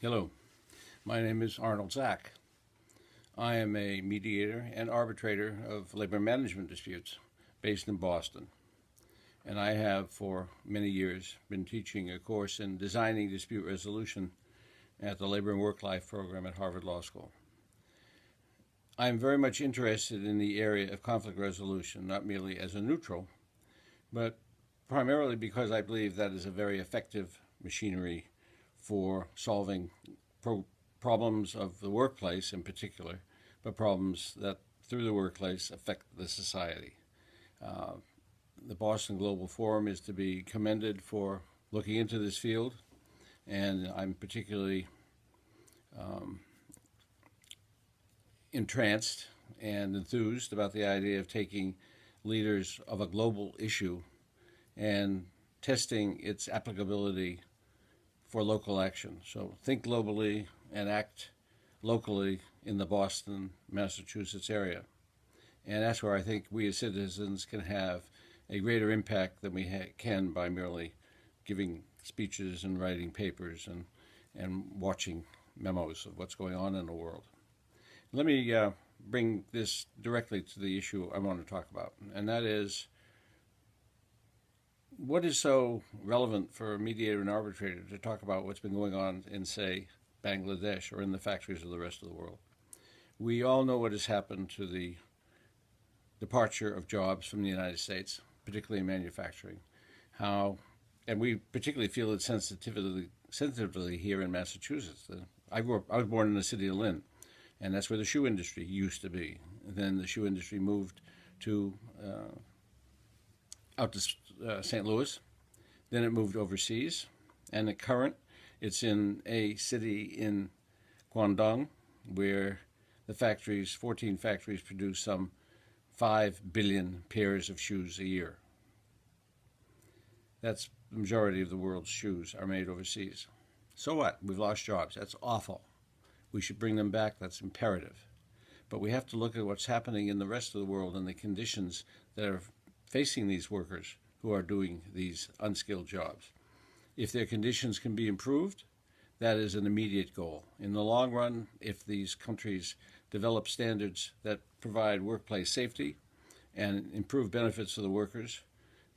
Hello, my name is Arnold Zack. I am a mediator and arbitrator of labor management disputes based in Boston. And I have for many years been teaching a course in designing dispute resolution at the Labor and Work Life program at Harvard Law School. I am very much interested in the area of conflict resolution, not merely as a neutral, but primarily because I believe that is a very effective machinery for solving problems of the workplace in particular, but problems that through the workplace affect the society. Uh, the Boston Global Forum is to be commended for looking into this field, and I'm particularly um, entranced and enthused about the idea of taking leaders of a global issue and testing its applicability for local action. So think globally and act locally in the Boston, Massachusetts area. And that's where I think we as citizens can have a greater impact than we can by merely giving speeches and writing papers and watching memos of what's going on in the world. Let me bring this directly to the issue I want to talk about, and that is what is so relevant for a mediator and arbitrator to talk about what's been going on in, say, Bangladesh or in the factories of the rest of the world? We all know what has happened to the departure of jobs from the United States, particularly in manufacturing. How, and we particularly feel it sensitively here in Massachusetts. I was born in the city of Lynn, and that's where the shoe industry used to be. And then the shoe industry moved to out to St. Louis. Then it moved overseas, and at current, it's in a city in Guangdong, where the factories, 14 factories, produce some 5 billion pairs of shoes a year. That's the majority of the world's shoes are made overseas. So what? We've lost jobs. That's awful. We should bring them back. That's imperative. But we have to look at what's happening in the rest of the world and the conditions that are facing these workers who are doing these unskilled jobs. If their conditions can be improved, that is an immediate goal. In the long run, if these countries develop standards that provide workplace safety and improve benefits for the workers,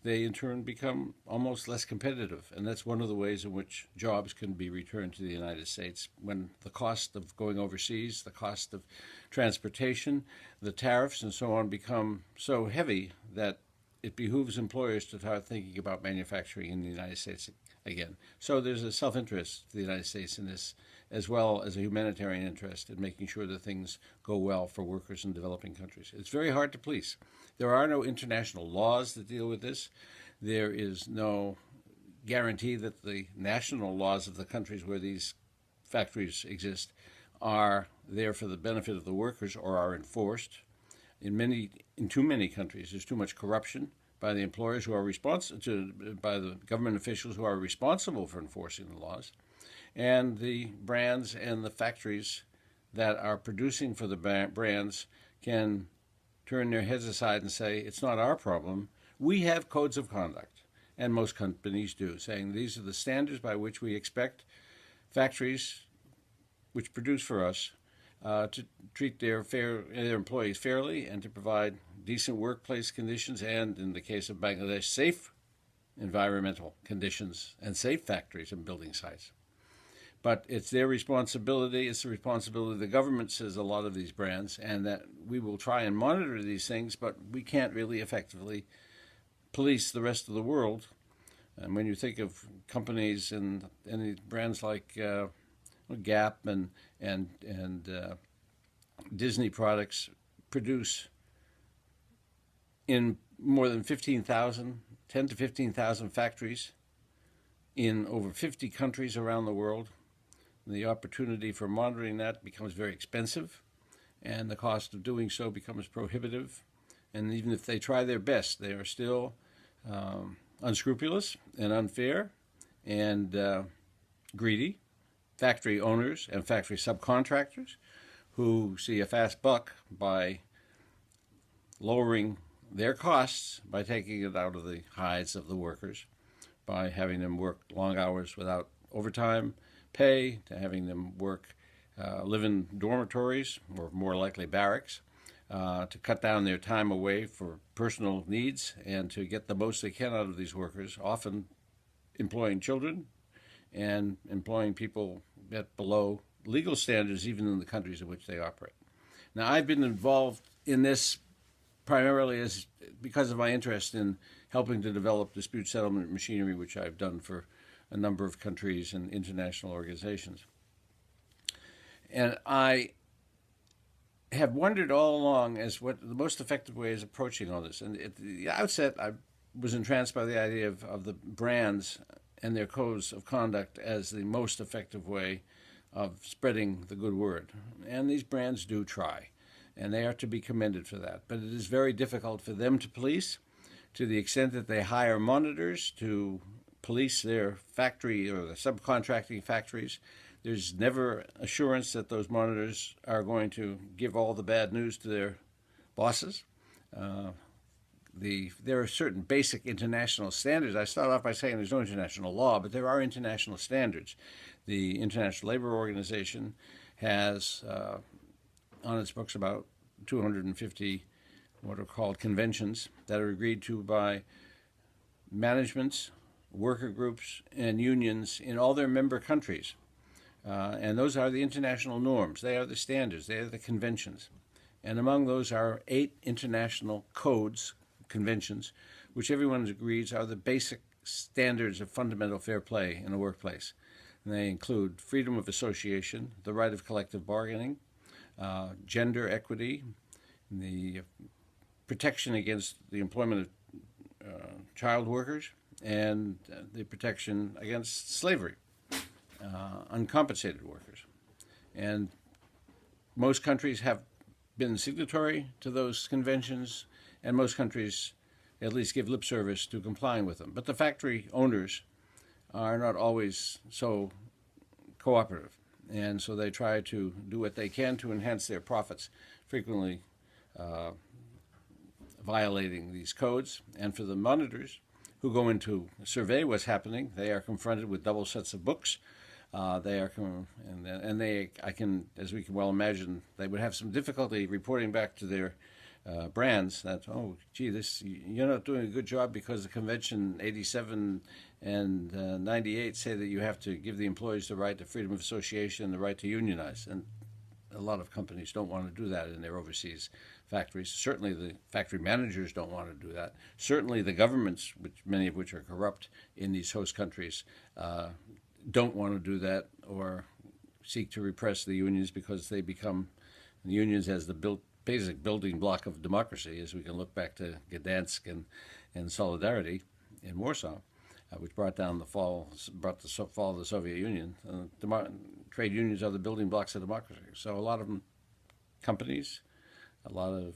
they in turn become almost less competitive. And that's one of the ways in which jobs can be returned to the United States. When the cost of going overseas, the cost of transportation, the tariffs, and so on become so heavy that it behooves employers to start thinking about manufacturing in the United States again. So there's a self-interest for the United States in this, as well as a humanitarian interest in making sure that things go well for workers in developing countries. It's very hard to police. There are no international laws that deal with this. There is no guarantee that the national laws of the countries where these factories exist are there for the benefit of the workers or are enforced. In too many countries, there's too much corruption by the employers who are by the government officials who are responsible for enforcing the laws, and the brands and the factories that are producing for the brands can turn their heads aside and say, it's not our problem. We have codes of conduct, and most companies do, saying these are the standards by which we expect factories which produce for us to treat their employees fairly and to provide decent workplace conditions and, in the case of Bangladesh, safe environmental conditions and safe factories and building sites. But it's their responsibility. It's the responsibility of the government, says a lot of these brands, and that we will try and monitor these things, but we can't really effectively police the rest of the world. And when you think of companies and any brands like Gap and Disney products produce in more than 10 to 15,000 factories in over 50 countries around the world. The opportunity for monitoring that becomes very expensive, and the cost of doing so becomes prohibitive. And even if they try their best, they are still unscrupulous and unfair and greedy. Factory owners and factory subcontractors who see a fast buck by lowering their costs by taking it out of the hides of the workers, by having them work long hours without overtime, pay, to having them live in dormitories or more likely barracks, to cut down their time away for personal needs and to get the most they can out of these workers, often employing children and employing people at below legal standards, even in the countries in which they operate. Now, I've been involved in this primarily because of my interest in helping to develop dispute settlement machinery, which I've done for a number of countries and international organizations. And I have wondered all along as what the most effective way is approaching all this. And at the outset, I was entranced by the idea of the brands and their codes of conduct as the most effective way of spreading the good word. And these brands do try, and they are to be commended for that. But it is very difficult for them to police, to the extent that they hire monitors to police their factory or the subcontracting factories. There's never assurance that those monitors are going to give all the bad news to their bosses. There are certain basic international standards. I start off by saying there's no international law, but there are international standards. The International Labor Organization has on its books about 250 what are called conventions that are agreed to by managements, worker groups, and unions in all their member countries. And those are the international norms. They are the standards. They are the conventions. And among those are 8 international codes, conventions, which everyone agrees are the basic standards of fundamental fair play in the workplace. And they include freedom of association, the right of collective bargaining, gender equity, the protection against the employment of child workers, and the protection against slavery, uncompensated workers. And most countries have been signatory to those conventions, and most countries at least give lip service to complying with them. But the factory owners are not always so cooperative, and so they try to do what they can to enhance their profits, frequently violating these codes. And for the monitors who go in to survey what's happening, they are confronted with double sets of books. They are, and they, I can, as we can well imagine, they would have some difficulty reporting back to their brands that, oh, gee, you're not doing a good job because the Convention 87 and 98 say that you have to give the employees the right to freedom of association and the right to unionize. And a lot of companies don't want to do that in their overseas factories. Certainly the factory managers don't want to do that. Certainly the governments, many of which are corrupt in these host countries, don't want to do that or seek to repress the unions because they become the unions as the basic building block of democracy, as we can look back to Gdansk and Solidarity in Warsaw, which brought the fall of the Soviet Union. Trade unions are the building blocks of democracy. So a lot of companies, a lot of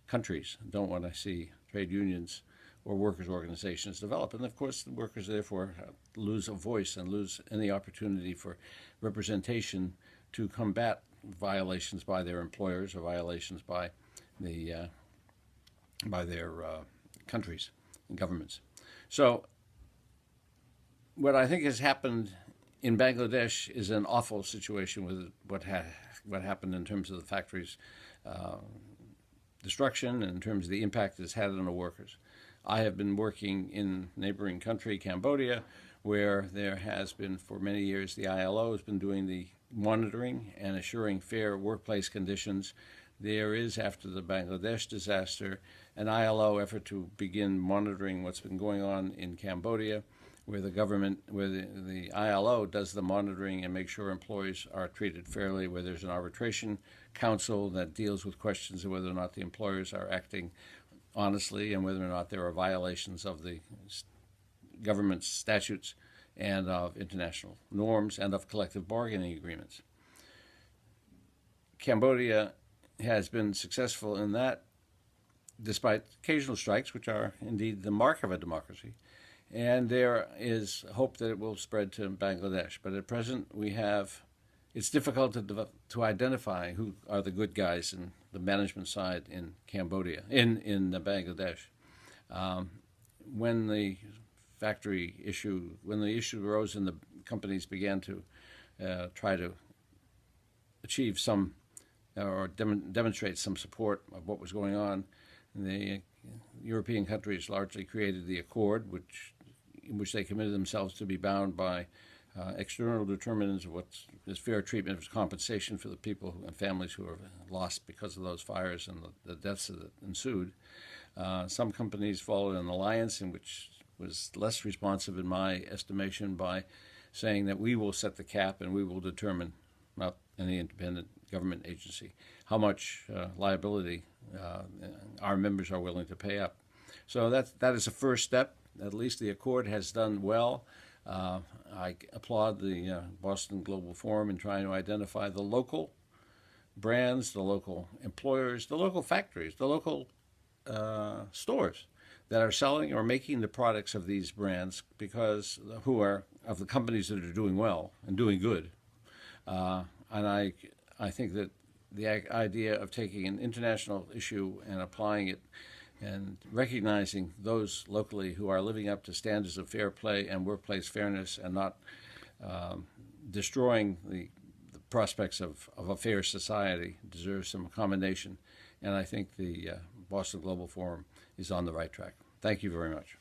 countries don't want to see trade unions or workers' organizations develop. And of course, the workers therefore lose a voice and lose any opportunity for representation to combat violations by their employers or violations by their countries and governments. So what I think has happened in Bangladesh is an awful situation with what happened in terms of the factory's destruction and in terms of the impact it's had on the workers. I have been working in neighboring country, Cambodia, where there has been for many years the ILO has been doing the monitoring and assuring fair workplace conditions. There is, after the Bangladesh disaster, an ILO effort to begin monitoring what's been going on in Cambodia, where the ILO does the monitoring and makes sure employees are treated fairly, where there's an arbitration council that deals with questions of whether or not the employers are acting honestly and whether or not there are violations of the government's statutes and of international norms and of collective bargaining agreements. Cambodia has been successful in that, despite occasional strikes, which are indeed the mark of a democracy. And there is hope that it will spread to Bangladesh. But at present, it's difficult to identify who are the good guys in the management side in Cambodia, in Bangladesh. When the issue arose and the companies began to try to achieve some or demonstrate some support of what was going on. The European countries largely created the Accord, in which they committed themselves to be bound by external determinants of what is fair treatment of compensation for the people and families who are lost because of those fires and the deaths that ensued. Some companies followed an alliance in which was less responsive, in my estimation, by saying that we will set the cap and we will determine, not any independent government agency, how much liability our members are willing to pay up. So that is a first step. At least the Accord has done well. I applaud the Boston Global Forum in trying to identify the local brands, the local employers, the local factories, the local stores that are selling or making the products of these brands, because who are of the companies that are doing well and doing good. And I think that the idea of taking an international issue and applying it and recognizing those locally who are living up to standards of fair play and workplace fairness and not destroying the prospects of a fair society deserves some commendation. And I think the Boston Global Forum is on the right track. Thank you very much.